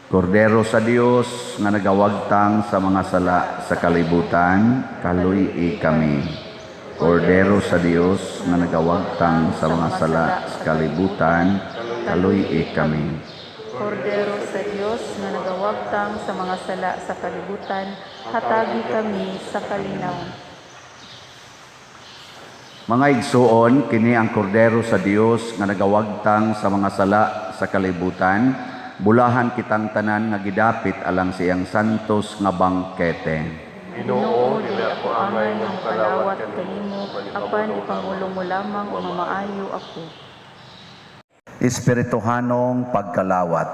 Kordero sa Dios nga nagawagtang sa mga sala sa kalibutan, kaluy kami. Kordero sa Dios nga nagawagtang sa mga sala sa kalibutan, kaluy kami. Kordero sa Dios nga nagawagtang sa mga sala sa kalibutan, hatagi kami sa kalinaw. Mga igsuon, kini ang kordero sa Dios nga nagawagtang sa mga sala sa kalibutan, bulahan kitang tanan nga gidapit alang siyang santos nga bangkete. Ginoo, dili ako angay ng kalawat kanimo, apan ipangulong mo lamang o mamaayo ako. Espirituhanong pagkalawat.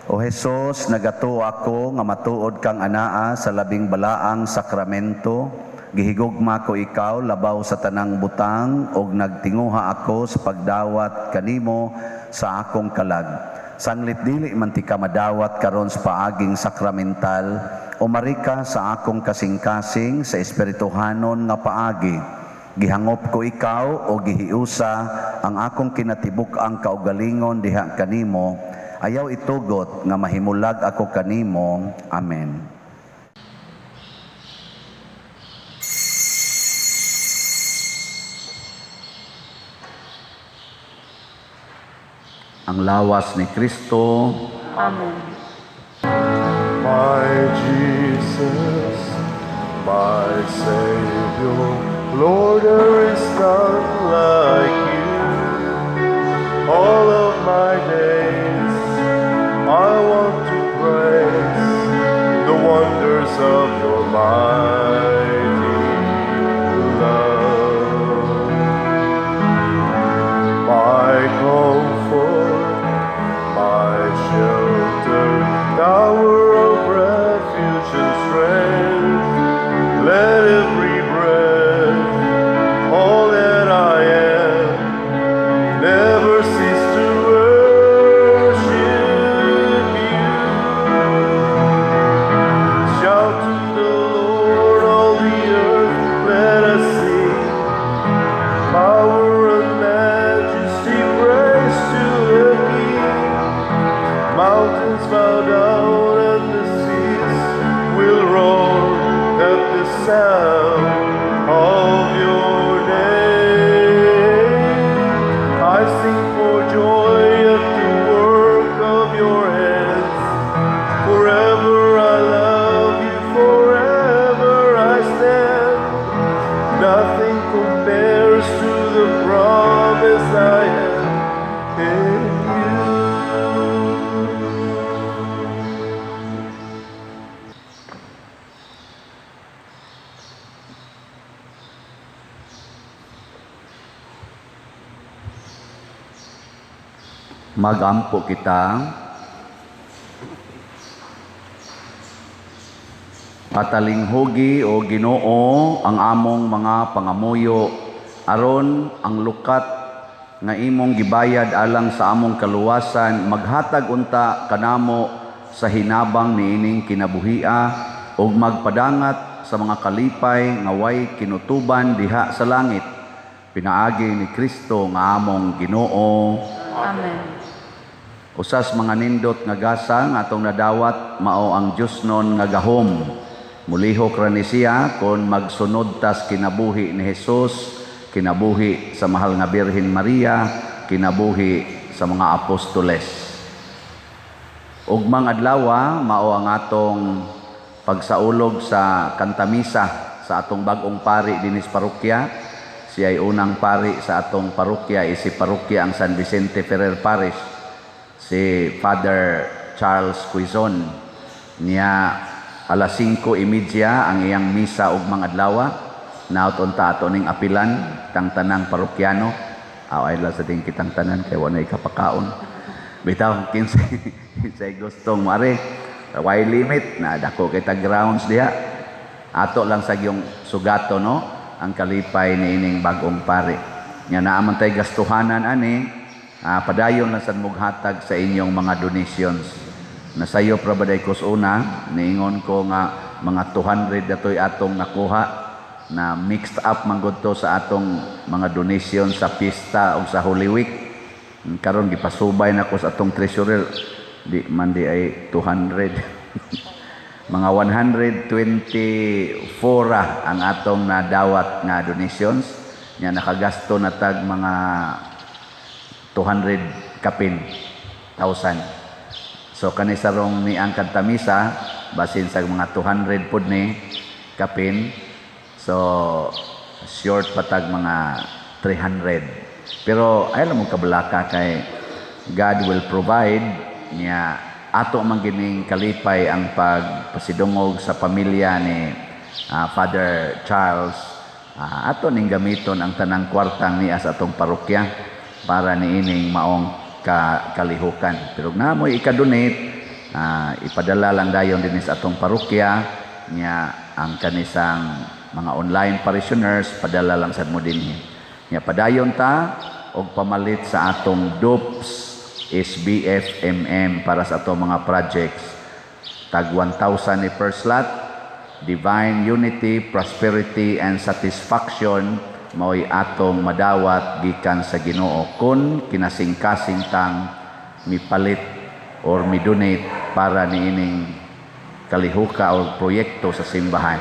O Jesus, nagato ako nga matuod kang anaa sa labing balaang sakramento, gihigugma ko ikaw labaw sa tanang butang ug nagtinguha ako sa pagdawat kanimo sa akong kalag. Sanglit dili man ti ka madawat karon sa paaging sakramental, umari ka sa akong kasing-kasing sa espirituhanon nga paagi. Gihangop ko ikaw o gihiusa ang akong kinatibuk ang kaugalingon diha kanimo. Ayaw itugot nga mahimulag ako kanimo. Amen. Ang lawas ni Kristo. Amen. My Jesus, my Savior, Lord, there is none like you. All of my days, I want to praise the wonders of your mighty love. My comfort, my shelter, tower of refuge and strength, let every breath, all that I am, never cease to worship you. Shout to the Lord, all the earth, let us sing. Power and majesty, praise to the King. Mountains bow down and the seas will roar at the sound of your name. I sing for joy at the work of your hands. Forever I love you, forever I stand. Nothing compares to the promise I have in you. Magampo kita. Patalinghugi o Ginoo ang among mga pangamuyo aron ang lukat nga imong gibayad alang sa among kaluwasan maghatag unta kanamo sa hinabang niining kinabuhia ug magpadangat sa mga kalipay nga way kinutuban diha sa langit. Pinaagi ni Kristo nga among Ginoo. Amen. Usas mga nindot nga gasa nga atong nadawat mao ang Dios non nga gahom. Mulihok ra ni siya kon magsunod tas kinabuhi ni Jesus, kinabuhi sa mahal nga Birhen Maria, kinabuhi sa mga apostoles. Ugmang adlaw mao ang atong pagsaulog sa kantamisa sa atong bag-ong pari dinis parokya. Siya ay unang pari sa atong parokya, si parokya ang San Vicente Ferrer Parish, si Father Charles Quizon. Niya alas 5:30 ang iyang misa ugmang adlaw. Naot unta ato ning apilan tang tanang parokyano. Away lang sa ting kitang tanan kay wala kapakaon. Bitaw 15 say gustong mare. Way limit na dako kita grounds diha. Ato lang sa yung sugato no ang kalipay ni ining bag-ong pari. Nga naaman tay gastuhanan ani, padayon lang sad mughatag sa inyong mga donations. Nasayo pra baday kos una, niingon ko nga mga 200 datoy atong nakuha na mixed up man gud to sa atong mga donation sa pista o sa Holy Week. Karon gipasubay na ko sa atong treasurer. di man di ay 200. Mga 124 ang atong nadawat nga donations. Nya nakagasto na tag mga 200 kapin thousand. So kani sarong ni ang kantamisa basin sa mga 200 pud ni kapin. So short patag mga 300. Pero ay lang mo kabalaka kay God will provide niya ato man gining kalipay ang pagpasidungog sa pamilya ni Father Charles. Ato ning gamiton ang tanang kwartang niya sa atong parokya para niining maong kalihukan. Pero namoy ika-donate, ipadala lang dayon din sa atong parokya niya ang kanisang mga online parishioners, padala lang sad mo dinhi. Nya padayon ta og pamalit sa atong DOPS SBF para sa atong mga projects. Tag 1,000 ni per slot. Divine unity, prosperity and satisfaction mao'y atong madawat gikan sa Ginoo kun kinasing-kasing tang mipalit or mi-donate para niining kalihuka o proyekto sa simbahan.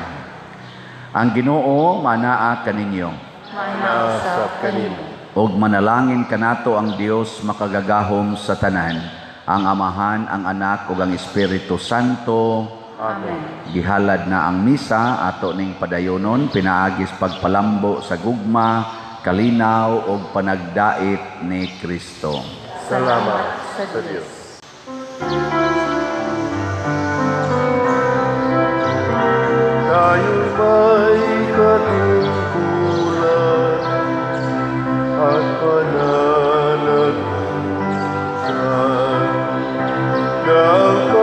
Ang Ginoo manaa kaninyo. Manausap kanimo. Og manalangin kanato ang Dios makagagahom sa tanan, ang Amahan, ang Anak ug ang Espiritu Santo. Amen. Gihalad na ang misa ato ning padayonon pinaagis pagpalambo sa gugma, kalinaw ug panagdait ni Kristo. Salamat sa Diyos. Tayo may katungkulan at pananagutan ng